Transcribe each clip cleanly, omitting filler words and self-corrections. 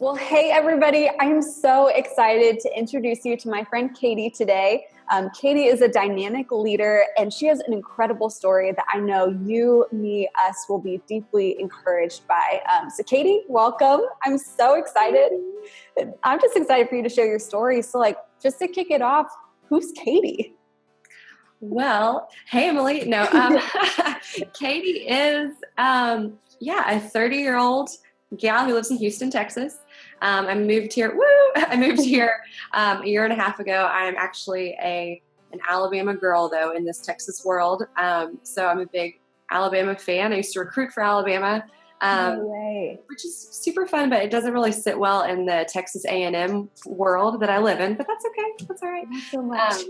Well, hey, everybody. I'm so excited to introduce you to my friend Katie today. Katie is a dynamic leader, and she has an incredible story that I know you, me, us will be deeply encouraged by. So Katie, welcome. I'm so excited. I'm just excited for you to share your story. So just to kick it off, who's Katie? Well, hey, Emily. No, Katie is, a 30-year-old gal who lives in Houston, Texas. I moved here. I moved here a year and a half ago. I'm actually an Alabama girl, though, in this Texas world. So I'm a big Alabama fan. I used to recruit for Alabama, No way. which is super fun, but it doesn't really sit well in the Texas A&M world that I live in. But that's okay. That's all right. Thanks so much.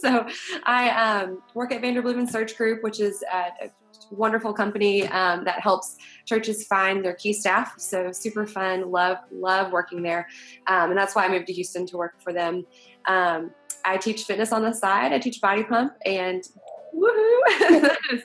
So I work at Bivens Search Group, which is a wonderful company that helps churches find their key staff. So super fun. Love working there. And that's why I moved to Houston to work for them. I teach fitness on the side. I teach body pump, and woohoo! That is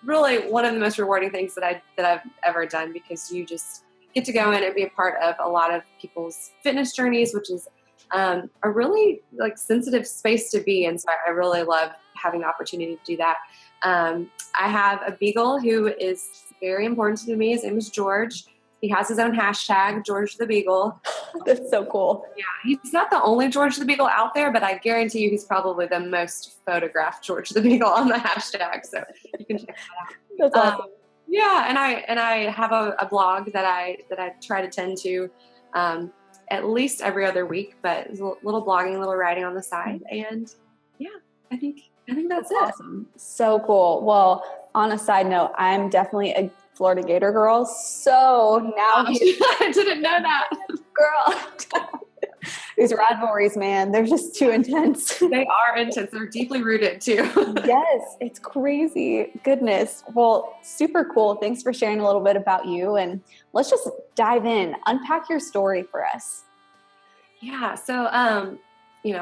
really one of the most rewarding things that I've ever done, because you just get to go in and be a part of a lot of people's fitness journeys, which is a really sensitive space to be in. So I really love having the opportunity to do that. I have a beagle who is very important to me. His name is George. He has his own hashtag, George the Beagle. That's so cool. Yeah, he's not the only George the Beagle out there, but I guarantee you he's probably the most photographed George the Beagle on the hashtag. So you can check that out. That's awesome. Yeah, and I have a blog that I try to tend to at least every other week, but it's a little blogging, a little writing on the side, and yeah, I think that's it. Awesome. So cool. Well, on a side note, I'm definitely a Florida Gator girl. So now I didn't know that. Girl. These rivalries, man, they're just too intense. They are intense. They're deeply rooted too. Yes, it's crazy. Goodness. Well, super cool. Thanks for sharing a little bit about you. And let's just dive in. Unpack your story for us. Yeah. So,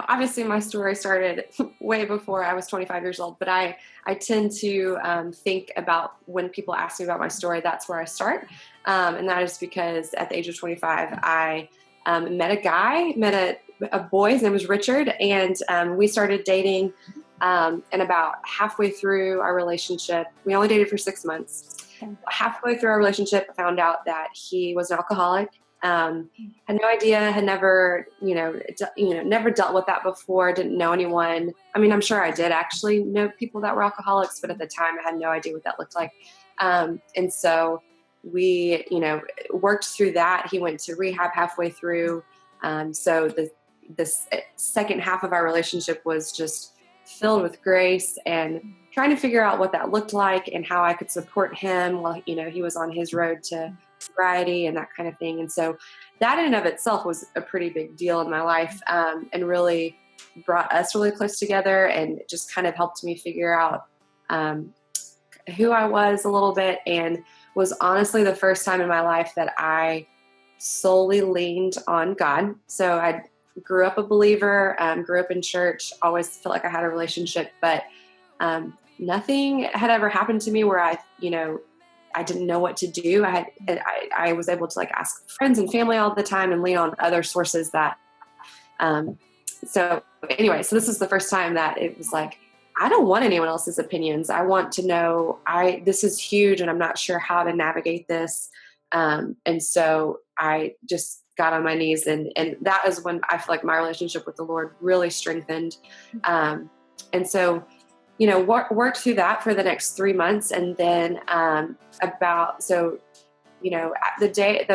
obviously my story started way before I was 25 years old, but I tend to think about when people ask me about my story, that's where I start. And that is because at the age of 25, I met a boy. His name was Richard, and we started dating. And about halfway through our relationship, we only dated for 6 months. Okay. Halfway through our relationship, I found out that he was an alcoholic. Had no idea, had never, never dealt with that before, didn't know anyone. I mean, I'm sure I did actually know people that were alcoholics, but at the time I had no idea what that looked like. And so we, worked through that. He went to rehab halfway through. So the second half of our relationship was just filled with grace and trying to figure out what that looked like and how I could support him while, he was on his road to sobriety and that kind of thing. And so that in and of itself was a pretty big deal in my life, and really brought us really close together, and just kind of helped me figure out who I was a little bit, and was honestly the first time in my life that I solely leaned on God. So I grew up a believer, grew up in church, always felt like I had a relationship, but nothing had ever happened to me where I didn't know what to do. I was able to ask friends and family all the time and lean on other sources that, so this is the first time that it was I don't want anyone else's opinions. I want to know this is huge and I'm not sure how to navigate this. And so I just got on my knees, and that is when I feel like my relationship with the Lord really strengthened. And so, worked through that for the next 3 months. And then, the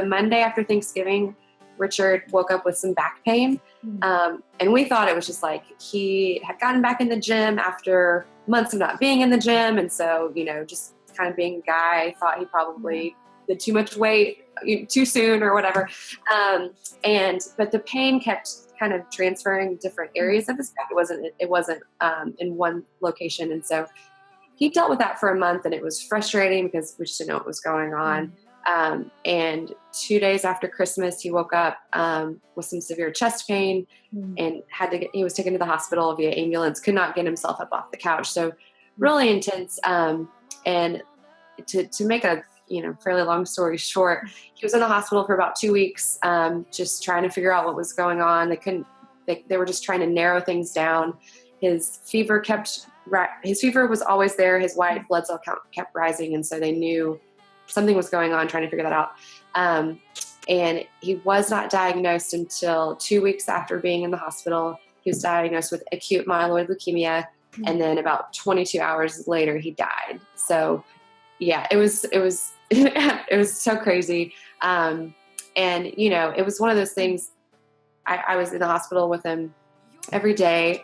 Monday after Thanksgiving, Richard woke up with some back pain. And we thought it was just he had gotten back in the gym after months of not being in the gym. And so, just kind of being a guy, thought he probably did too much weight too soon or whatever. But the pain kept kind of transferring different areas of his back. It wasn't in one location. And so he dealt with that for a month, and it was frustrating because we just didn't know what was going on. And 2 days after Christmas, he woke up with some severe chest pain and he was taken to the hospital via ambulance, could not get himself up off the couch. So really intense. And to make a fairly long story short, he was in the hospital for about 2 weeks, just trying to figure out what was going on. They were just trying to narrow things down. His fever was always there. His white blood cell count kept rising. And so they knew something was going on, trying to figure that out. And he was not diagnosed until 2 weeks after being in the hospital. He was diagnosed with acute myeloid leukemia. And then about 22 hours later, he died. So yeah, it was it was so crazy. And it was one of those things. I was in the hospital with him every day.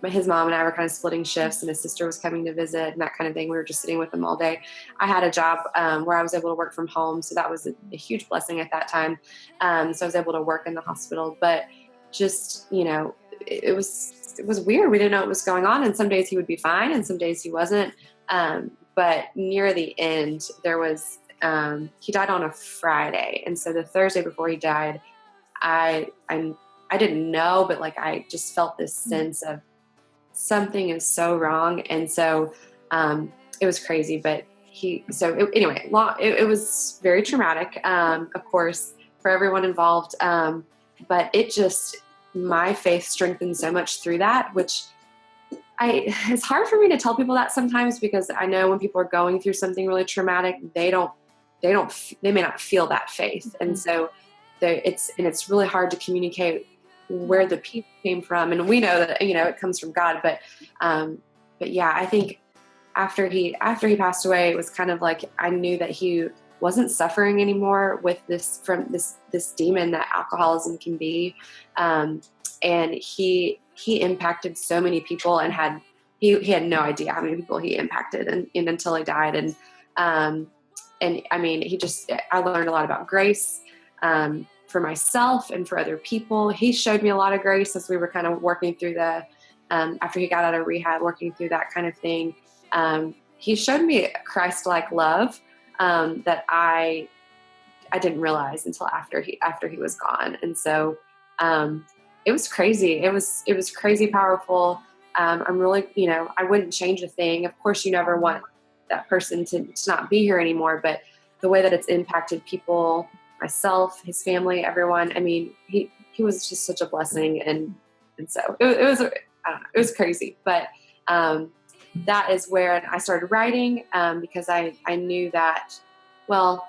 His mom and I were kind of splitting shifts, and his sister was coming to visit and that kind of thing. We were just sitting with him all day. I had a job where I was able to work from home. So that was a huge blessing at that time. So I was able to work in the hospital, but just, it was weird. We didn't know what was going on. And some days he would be fine and some days he wasn't. But near the end, there was, he died on a Friday. And so the Thursday before he died, I didn't know, but like, I just felt this sense of something is so wrong. And so, it was crazy, but it was very traumatic, of course, for everyone involved. But my faith strengthened so much through that, which it's hard for me to tell people that sometimes, because I know when people are going through something really traumatic, they may not feel that faith. And so it's really hard to communicate where the peace came from. And we know that, it comes from God, but yeah, I think after he passed away, it was kind of like, I knew that he wasn't suffering anymore with this demon that alcoholism can be. And he impacted so many people, and he had no idea how many people he impacted and until he died. And I mean, I learned a lot about grace, for myself and for other people. He showed me a lot of grace as we were kind of working through after he got out of rehab, working through that kind of thing. He showed me Christ-like love, that I didn't realize until after he was gone. And so, it was crazy. It was crazy powerful. I'm really, I wouldn't change a thing. Of course, you never want that person to not be here anymore, but the way that it's impacted people, myself, his family, everyone, I mean, he was just such a blessing. And so it was, I don't know, it was crazy, but, that is where I started writing, because I knew that, well,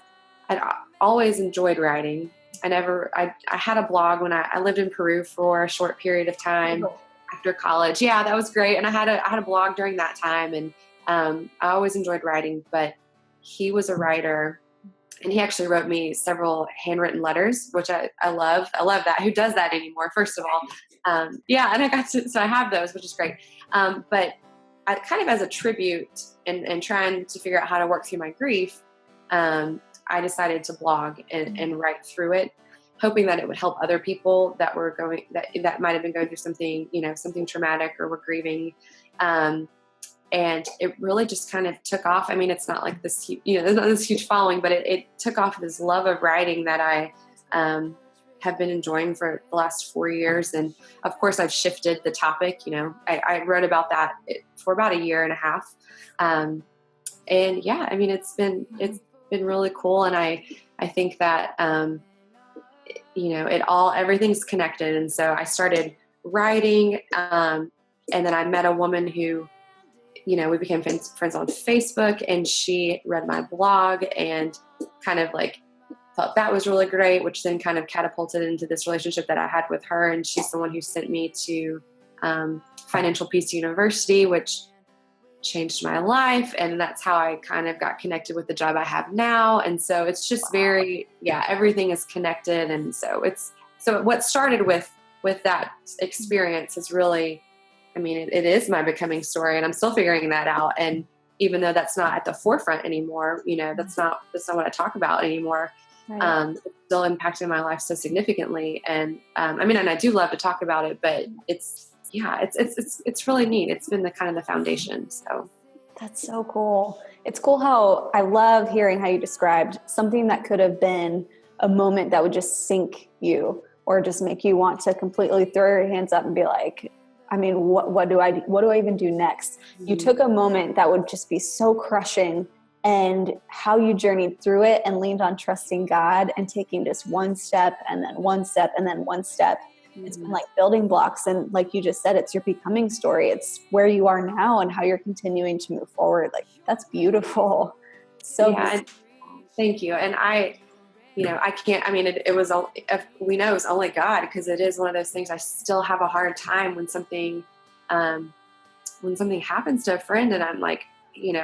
I'd always enjoyed writing. I had a blog when I lived in Peru for a short period of time after college. Yeah, that was great. And I had a blog during that time, and I always enjoyed writing, but he was a writer, and he actually wrote me several handwritten letters, which I love. I love that. Who does that anymore, first of all? Yeah, and so I have those, which is great. But I kind of as a tribute and trying to figure out how to work through my grief, I decided to blog and write through it, hoping that it would help other people that were that might have been going through something, something traumatic or were grieving. And it really just kind of took off. I mean, it's not like this, there's not this huge following, but it took off this love of writing that I have been enjoying for the last 4 years. And of course, I've shifted the topic. I wrote about that for about a year and a half. And yeah, I mean, it's been really cool. And I think that, everything's connected. And so I started writing, and then I met a woman who, we became friends on Facebook, and she read my blog and kind of like thought that was really great, which then kind of catapulted into this relationship that I had with her. And she's the one who sent me to Financial Peace University, which changed my life. And that's how I kind of got connected with the job I have now. And so it's just everything is connected. And so what started with that experience is really, I mean, it is my becoming story, and I'm still figuring that out. And even though that's not at the forefront anymore, that's not what I talk about anymore. Right. It's still impacting my life so significantly. And, and I do love to talk about it, but it's really neat. It's been the kind of the foundation. So that's so cool. It's cool how I love hearing how you described something that could have been a moment that would just sink you or just make you want to completely throw your hands up and be like, I mean, what do I even do next? Mm-hmm. You took a moment that would just be so crushing and how you journeyed through it and leaned on trusting God and taking just one step and then one step and then one step. It's been like building blocks. And like you just said, it's your becoming story. It's where you are now and how you're continuing to move forward. Like, that's beautiful. So yeah, thank you. And I can't, I mean, we know it's only God, because it is one of those things. I still have a hard time when something happens to a friend and I'm like, you're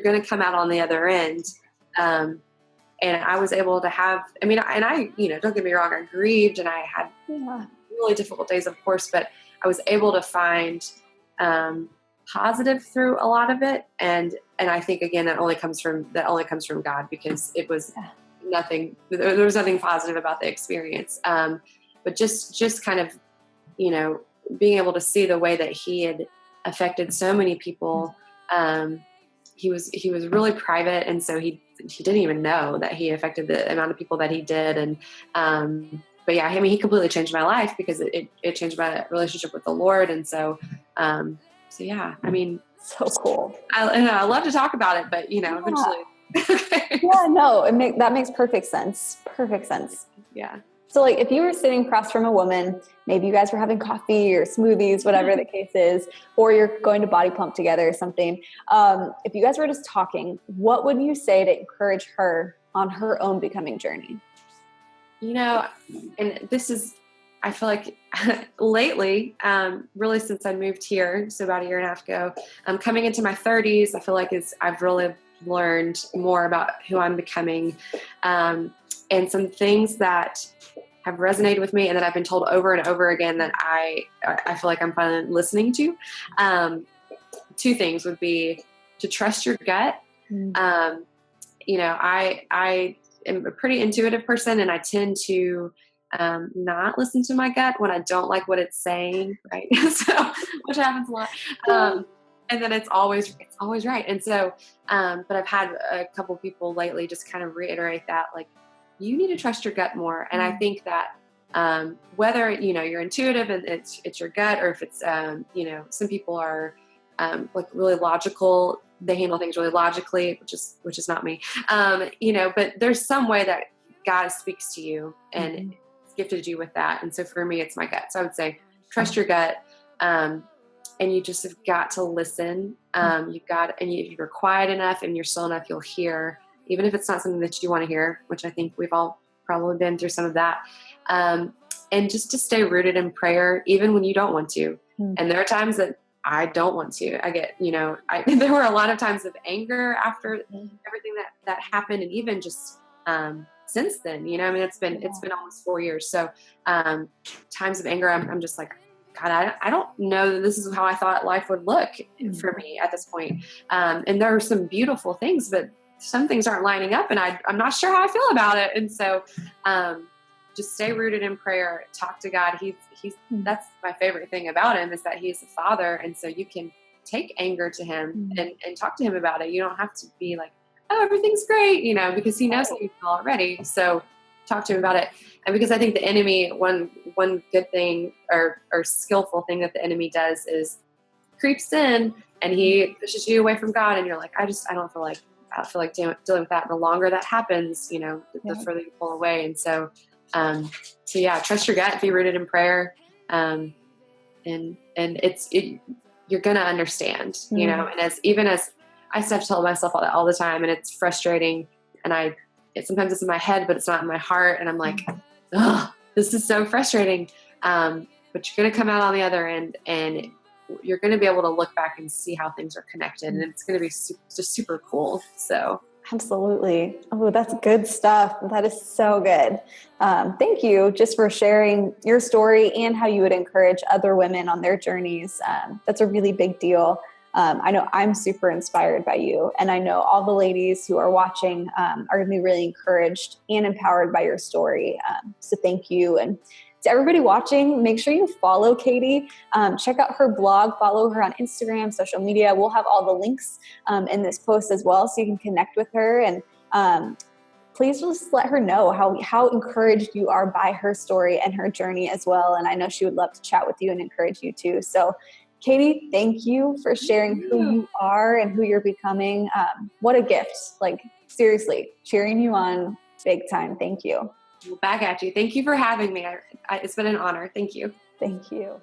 going to come out on the other end. And I was able to have, don't get me wrong, I grieved and I had really difficult days, of course, but I was able to find positive through a lot of it. And I think, again, that only comes from God, because it was nothing, there was nothing positive about the experience. But just kind of, being able to see the way that he had affected so many people. He was really private. And so he didn't even know that he affected the amount of people that he did. And, but yeah, I mean, he completely changed my life, because it changed my relationship with the Lord. And so yeah, I mean, so cool. I love to talk about it, but eventually. Yeah, no, that makes perfect sense. Perfect sense. Yeah. So like, if you were sitting across from a woman, maybe you guys were having coffee or smoothies, whatever the case is, or you're going to body pump together or something. If you guys were just talking, what would you say to encourage her on her own becoming journey? And this is, I feel like lately, really since I moved here, so about a year and a half ago, coming into my 30s, I feel like I've really learned more about who I'm becoming, and some things that have resonated with me and that I've been told over and over again that I feel like I'm finally listening to. Two things would be to trust your gut. I am a pretty intuitive person, and I tend to not listen to my gut when I don't like what it's saying, right? So, which happens a lot. And then it's always right. And so, but I've had a couple people lately just kind of reiterate that, like, you need to trust your gut more. And I think that whether, you're intuitive and it's your gut, or if it's, some people are like really logical, they handle things really logically, which is not me. But there's some way that God speaks to you and it's gifted you with that. And so for me, it's my gut. So I would say, trust your gut. And you just have got to listen. If you're quiet enough and you're still enough, you'll hear, even if it's not something that you want to hear, which I think we've all probably been through some of that. And just to stay rooted in prayer, even when you don't want to. And there are times that I don't want to. I get, there were a lot of times of anger after everything that happened. And even just since then, it's been almost 4 years. So times of anger, I'm just like, God, I don't know that this is how I thought life would look for me at this point. And there are some beautiful things, but some things aren't lining up, and I'm not sure how I feel about it. And so just stay rooted in prayer, talk to God. That's my favorite thing about him, is that he's a father. And so you can take anger to him and talk to him about it. You don't have to be like, oh, everything's great, because he knows how you feel already. So talk to him about it. And because I think the enemy, one good thing or skillful thing that the enemy does is creeps in and he pushes you away from God. And you're like, I don't feel like dealing with that. And the longer that happens, the further you pull away. And so yeah, trust your gut, be rooted in prayer. And you're going to understand, and even as I still have to tell myself all the time, and it's frustrating. And sometimes it's in my head, but it's not in my heart. And I'm like, oh, this is so frustrating. But you're going to come out on the other end, and you're going to be able to look back and see how things are connected. And it's going to be just super cool. So absolutely. Oh, that's good stuff. That is so good. Thank you just for sharing your story and how you would encourage other women on their journeys. That's a really big deal. I know I'm super inspired by you, and I know all the ladies who are watching are going to be really encouraged and empowered by your story. So thank you. And to everybody watching, make sure you follow Katie. Check out her blog, follow her on Instagram, social media. We'll have all the links in this post as well, so you can connect with her. And please just let her know how encouraged you are by her story and her journey as well. And I know she would love to chat with you and encourage you too. So Katie, thank you for sharing who you are and who you're becoming. What a gift. Like, seriously, cheering you on big time. Thank you. Back at you. Thank you for having me. It's been an honor. Thank you. Thank you.